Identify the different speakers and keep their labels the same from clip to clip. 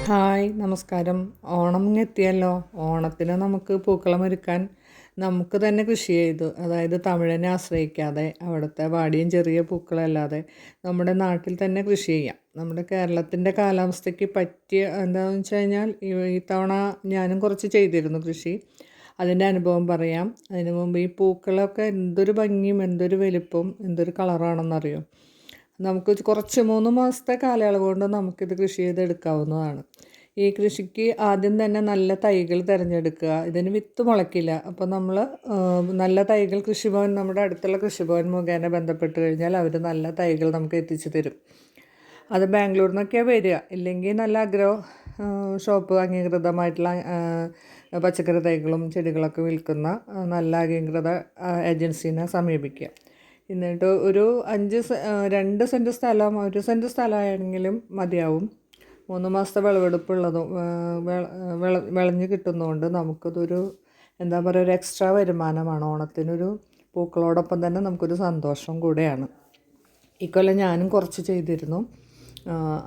Speaker 1: Hi നമസ്കാരം. ഓണം എത്തിയല്ലോ. ഓണത്തിന് നമുക്ക് പൂക്കളമൊരുക്കാൻ നമുക്ക് തന്നെ കൃഷി ചെയ്തു, അതായത് തമിഴനെ ആശ്രയിക്കാതെ അവിടുത്തെ വാടിയും ചെറിയ പൂക്കളല്ലാതെ നമ്മുടെ നാട്ടിൽ തന്നെ കൃഷി ചെയ്യാം. നമ്മുടെ കേരളത്തിൻ്റെ കാലാവസ്ഥയ്ക്ക് പറ്റിയ എന്താണെന്ന് വെച്ച് കഴിഞ്ഞാൽ ഈ തവണ ഞാനും കുറച്ച് ചെയ്തിരുന്നു കൃഷി. അതിൻ്റെ അനുഭവം പറയാം. അതിന് മുമ്പ് ഈ പൂക്കളൊക്കെ എന്തൊരു ഭംഗിയും എന്തൊരു വലിപ്പവും എന്തൊരു കളറാണെന്നറിയോ. നമുക്ക് കുറച്ച് 3 മാസത്തെ കാലയളവ് കൊണ്ട് നമുക്കിത് കൃഷി ചെയ്തെടുക്കാവുന്നതാണ്. ഈ കൃഷിക്ക് ആദ്യം തന്നെ നല്ല തൈകൾ തിരഞ്ഞെടുക്കുക. ഇതിന് വിത്ത് മുളയ്ക്കില്ല. അപ്പോൾ നമ്മൾ നല്ല തൈകൾ കൃഷിഭവൻ, നമ്മുടെ അടുത്തുള്ള കൃഷിഭവൻ മുഖേന ബന്ധപ്പെട്ട് കഴിഞ്ഞാൽ അവർ നല്ല തൈകൾ നമുക്ക് എത്തിച്ചു തരും. അത് ബാംഗ്ലൂരിൽ നിന്നൊക്കെയാണ് വരിക. ഇല്ലെങ്കിൽ നല്ല ഷോപ്പ് അംഗീകൃതമായിട്ടുള്ള പച്ചക്കറി തൈകളും ചെടികളൊക്കെ വിൽക്കുന്ന നല്ല അംഗീകൃത ഏജൻസീനെ സമീപിക്കുക. എന്നിട്ട് ഒരു 2 സെൻറ്റ് സ്ഥലം, 1 സെൻറ്റ് സ്ഥലമാണെങ്കിലും മതിയാവും. 3 മാസത്തെ വിളവെടുപ്പുള്ളതും വിളഞ്ഞ് കിട്ടുന്നതുകൊണ്ട് നമുക്കിതൊരു എന്താ പറയുക, ഒരു എക്സ്ട്രാ വരുമാനമാണ്. ഓണത്തിനൊരു പൂക്കളോടൊപ്പം തന്നെ നമുക്കൊരു സന്തോഷം കൂടെയാണ്. ഇക്കൊല്ലം ഞാനും കുറച്ച് ചെയ്തിരുന്നു.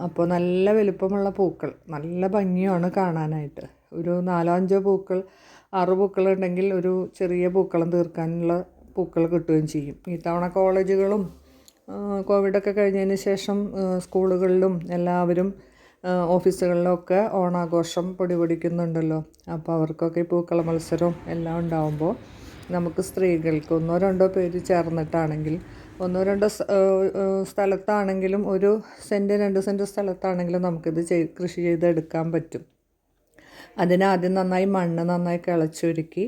Speaker 1: അപ്പോൾ നല്ല വലുപ്പമുള്ള പൂക്കൾ, നല്ല ഭംഗിയാണ് കാണാനായിട്ട്. ഒരു 4-5 പൂക്കൾ 6 പൂക്കളുണ്ടെങ്കിൽ ഒരു ചെറിയ പൂക്കളം തീർക്കാനുള്ള പൂക്കൾ കിട്ടുകയും ചെയ്യും. ഈ തവണ കോളേജുകളും കോവിഡൊക്കെ കഴിഞ്ഞതിന് ശേഷം സ്കൂളുകളിലും എല്ലാവരും ഓഫീസുകളിലൊക്കെ ഓണാഘോഷം പൊടിപൊടിക്കുന്നുണ്ടല്ലോ. അപ്പോൾ അവർക്കൊക്കെ ഈ പൂക്കള മത്സരവും എല്ലാം ഉണ്ടാകുമ്പോൾ നമുക്ക് സ്ത്രീകൾക്ക് 1-2 പേര് ചേർന്നിട്ടാണെങ്കിൽ 1-2 സ്ഥലത്താണെങ്കിലും 1 സെൻറ്റ് 2 സെൻറ്റ് സ്ഥലത്താണെങ്കിലും നമുക്കിത് കൃഷി ചെയ്തെടുക്കാൻ പറ്റും. അതിനാദ്യം മണ്ണ് നന്നായി കിളച്ചൊരുക്കി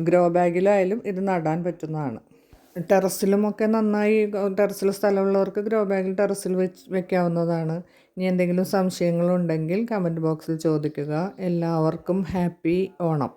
Speaker 1: ഗ്രോ ബാഗിലായാലും ഇത് നടാൻ പറ്റുന്നതാണ്. ടെറസിലുമൊക്കെ ടെറസിൽ സ്ഥലമുള്ളവർക്ക് ഗ്രോ ബാഗിൽ ടെറസിൽ വെക്കാവുന്നതാണ്. ഇനി എന്തെങ്കിലും സംശയങ്ങളുണ്ടെങ്കിൽ കമൻറ്റ് ബോക്സിൽ ചോദിക്കുക. എല്ലാവർക്കും ഹാപ്പി ഓണം.